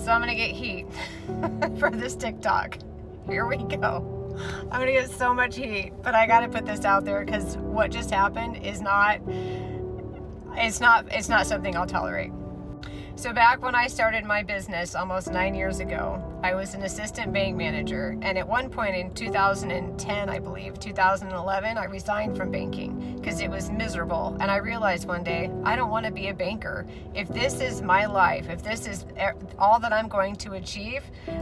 So I'm gonna get heat for this TikTok. Here we go. I'm gonna get so much heat, but I gotta put this out there because what just happened is not something I'll tolerate. So back when I started my business almost 9 years ago, I was an assistant bank manager. And at one point in 2010, I believe, 2011, I resigned from banking because it was miserable. And I realized one day, I don't want to be a banker. If this is my life, if this is all that I'm going to achieve,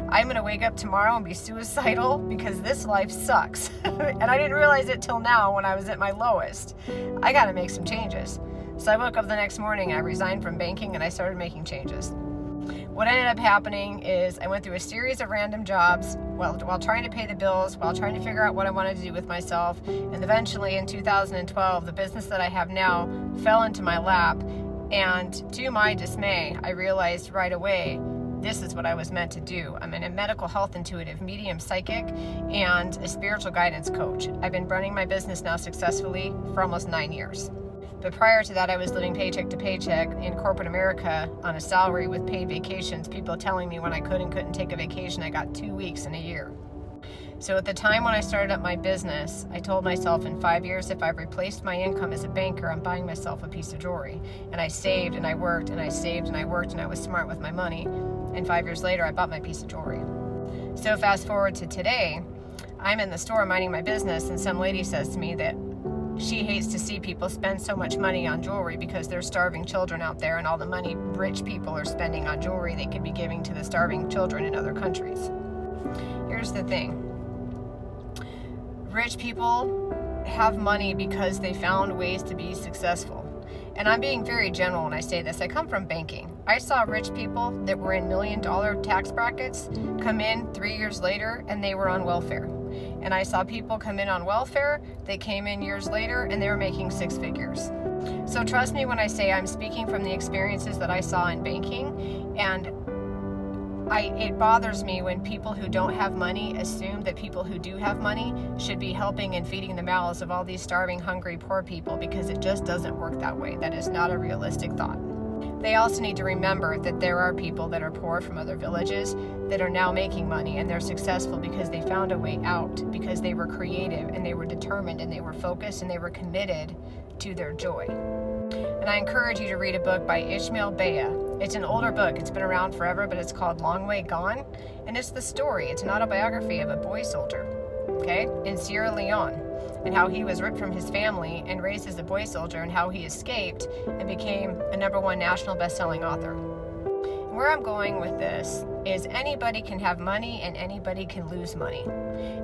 I'm going to wake up tomorrow and be suicidal because this life sucks. And I didn't realize it till now when I was at my lowest. I got to make some changes. So I woke up the next morning, I resigned from banking, and I started making changes. What ended up happening is I went through a series of random jobs while trying to pay the bills, while trying to figure out what I wanted to do with myself. And eventually in 2012, the business that I have now fell into my lap. And to my dismay, I realized right away, this is what I was meant to do. I'm a medical health intuitive, medium psychic, and a spiritual guidance coach. I've been running my business now successfully for almost 9 years. But prior to that, I was living paycheck to paycheck in corporate America on a salary with paid vacations, people telling me when I could and couldn't take a vacation, I got 2 weeks in a year. So at the time when I started up my business, I told myself in 5 years, if I've replaced my income as a banker, I'm buying myself a piece of jewelry. And I saved and I worked and I saved and I worked and I was smart with my money. And 5 years later, I bought my piece of jewelry. So fast forward to today, I'm in the store minding my business and some lady says to me that she hates to see people spend so much money on jewelry because there's starving children out there, and all the money rich people are spending on jewelry they could be giving to the starving children in other countries. Here's the thing. Rich people have money because they found ways to be successful. And I'm being very general when I say this. I come from banking. I saw rich people that were in $1 million tax brackets come in 3 years later and they were on welfare. And I saw people come in on welfare, they came in years later and they were making 6 figures. So trust me when I say I'm speaking from the experiences that I saw in banking, and it bothers me when people who don't have money assume that people who do have money should be helping and feeding the mouths of all these starving, hungry, poor people, because it just doesn't work that way. That is not a realistic thought. They also need to remember that there are people that are poor from other villages that are now making money, and they're successful because they found a way out, because they were creative and they were determined and they were focused and they were committed to their joy. And I encourage you to read a book by Ishmael Bea. It's an older book. It's been around forever, but it's called Long Way Gone. And it's the story. It's an autobiography of a boy soldier, okay, in Sierra Leone, and how he was ripped from his family and raised as a boy soldier, and how he escaped and became a #1 national best-selling author. And where I'm going with this is anybody can have money and anybody can lose money.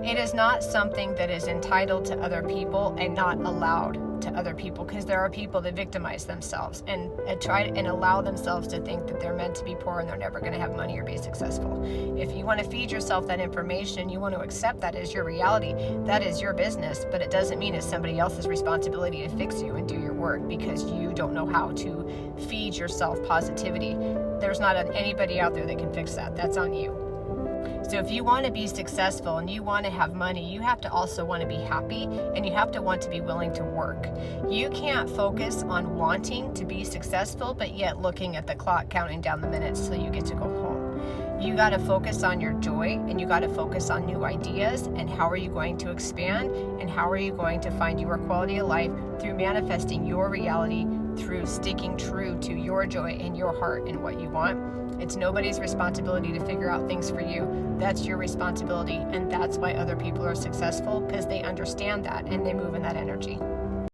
It is not something that is entitled to other people and not allowed to other people, because there are people that victimize themselves and try and allow themselves to think that they're meant to be poor and they're never going to have money or be successful. If you want to feed yourself that information, you want to accept that as your reality, that is your business, but it doesn't mean it's somebody else's responsibility to fix you and do your work because you don't know how to feed yourself positivity. There's not anybody out there that can fix that. That's on you. So if you want to be successful and you want to have money, you have to also want to be happy, and you have to want to be willing to work. You can't focus on wanting to be successful, but yet looking at the clock, counting down the minutes till you get to go home. You got to focus on your joy, and you got to focus on new ideas, and how are you going to expand, and how are you going to find your quality of life through manifesting your reality, through sticking true to your joy and your heart and what you want. It's nobody's responsibility to figure out things for you. That's your responsibility, and that's why other people are successful, because they understand that and they move in that energy.